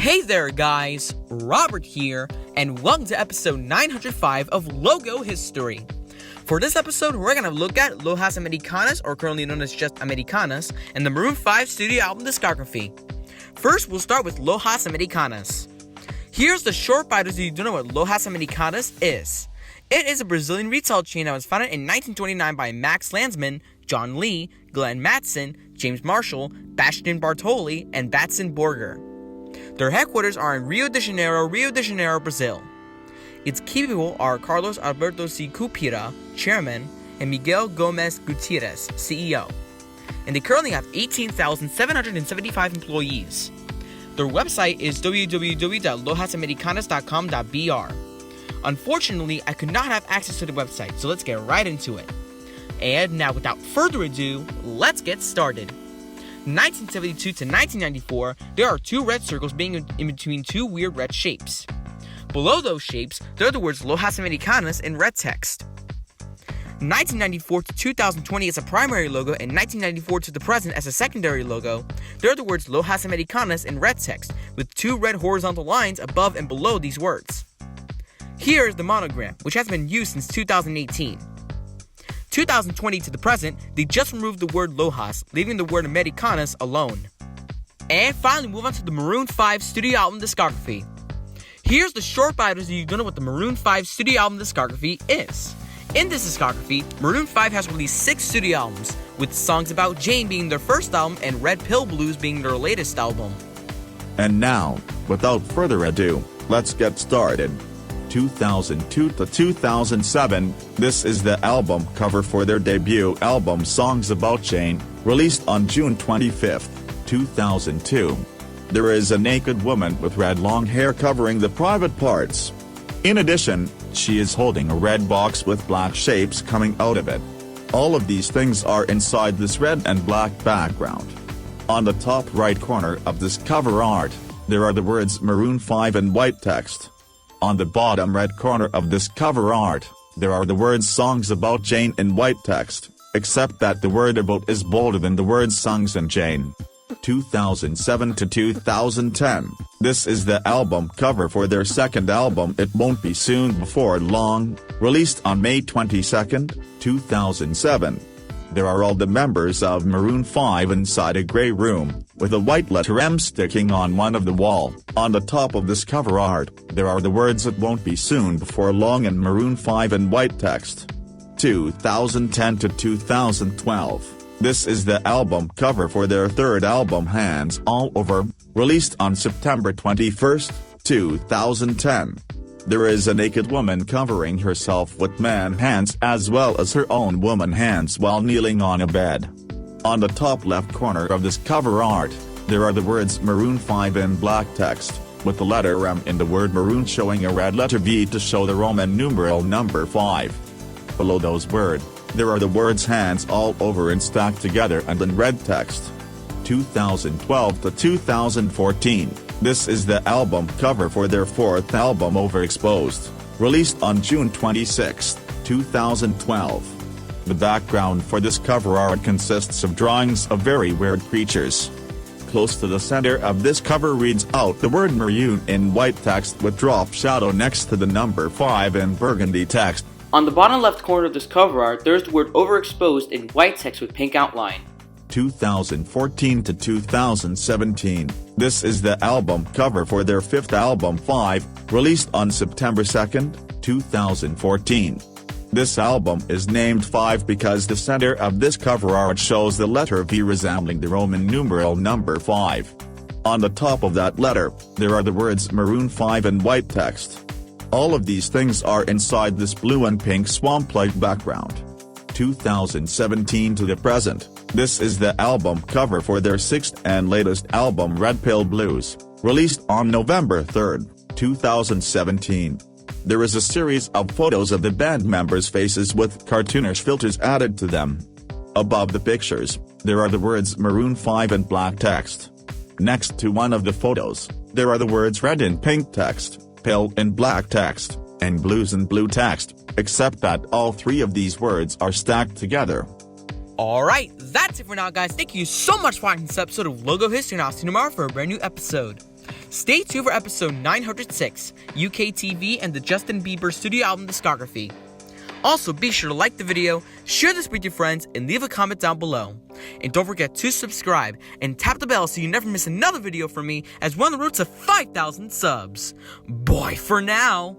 Hey there guys, Robert here, and welcome to episode 905 of Logo History. For this episode, we're going to look at Lojas Americanas, or currently known as just Americanas, and the Maroon 5 Studio Album Discography. First, we'll start with Lojas Americanas. Here's the short bio so you do know what Lojas Americanas is. It is a Brazilian retail chain that was founded in 1929 by Max Landsman, John Lee, Glenn Matson, James Marshall, Bastian Bartoli, and Batson Borger. Their headquarters are in Rio de Janeiro, Brazil. Its key people are Carlos Alberto C. Cupira, Chairman, and Miguel Gomez Gutierrez, CEO. And they currently have 18,775 employees. Their website is www.lojasamericanas.com.br. Unfortunately, I could not have access to the website, so let's get right into it. And now, without further ado, let's get started. 1972 to 1994, there are two red circles being in between two weird red shapes. Below those shapes, there are the words Lojas Americanas in red text. 1994 to 2020 as a primary logo, and 1994 to the present as a secondary logo, there are the words Lojas Americanas in red text, with two red horizontal lines above and below these words. Here is the monogram, which has been used since 2018. 2020 to the present, they just removed the word Lojas, leaving the word Americanas alone. And finally, move on to the Maroon 5 Studio Album Discography. Here's the short bio so you don't know what the Maroon 5 Studio Album Discography is. In this discography, Maroon 5 has released 6 studio albums, with Songs About Jane being their first album and Red Pill Blues being their latest album. And now, without further ado, let's get started. 2002 to 2007, this is the album cover for their debut album Songs About Jane, released on June 25, 2002. There is a naked woman with red long hair covering the private parts. In addition, she is holding a red box with black shapes coming out of it. All of these things are inside this red and black background. On the top right corner of this cover art, there are the words Maroon 5 in white text. On the bottom right corner of this cover art, there are the words Songs About Jane in white text, except that the word about is bolder than the words Songs and Jane. 2007 to 2010, this is the album cover for their second album It Won't Be Soon Before Long, released on May 22, 2007. There are all the members of Maroon 5 inside a grey room, with a white letter M sticking on one of the wall. On the top of this cover art, there are the words It Won't Be Soon Before Long in Maroon 5 in white text. 2010 to 2012, this is the album cover for their third album Hands All Over, released on September 21, 2010. There is a naked woman covering herself with man hands as well as her own woman hands while kneeling on a bed. On the top left corner of this cover art, there are the words Maroon 5 in black text, with the letter M in the word Maroon showing a red letter V to show the Roman numeral number 5. Below those words, there are the words Hands All Over and stacked together and in red text. 2012 to 2014, this is the album cover for their fourth album Overexposed, released on June 26, 2012. The background for this cover art consists of drawings of very weird creatures. Close to the center of this cover reads out the word Maroon in white text with drop shadow next to the number 5 in burgundy text. On the bottom left corner of this cover art, there's the word Overexposed in white text with pink outline. 2014 to 2017, this is the album cover for their fifth album 5, released on September 2, 2014. This album is named 5 because the center of this cover art shows the letter V resembling the Roman numeral number 5. On the top of that letter, there are the words Maroon 5 in white text. All of these things are inside this blue and pink swamp-like background. 2017 to the present, this is the album cover for their sixth and latest album Red Pill Blues, released on November 3, 2017. There is a series of photos of the band members' faces with cartoonish filters added to them. Above the pictures, there are the words Maroon 5 in black text. Next to one of the photos, there are the words Red in pink text, Pill in black text, and Blues in blue text, except that all three of these words are stacked together. Alright, that's it for now, guys. Thank you so much for watching this episode of Logo History, and I'll see you tomorrow for a brand new episode. Stay tuned for episode 906, UK TV and the Justin Bieber Studio Album Discography. Also, be sure to like the video, share this with your friends, and leave a comment down below. And don't forget to subscribe and tap the bell so you never miss another video from me as we're on the road to 5,000 subs. Bye for now!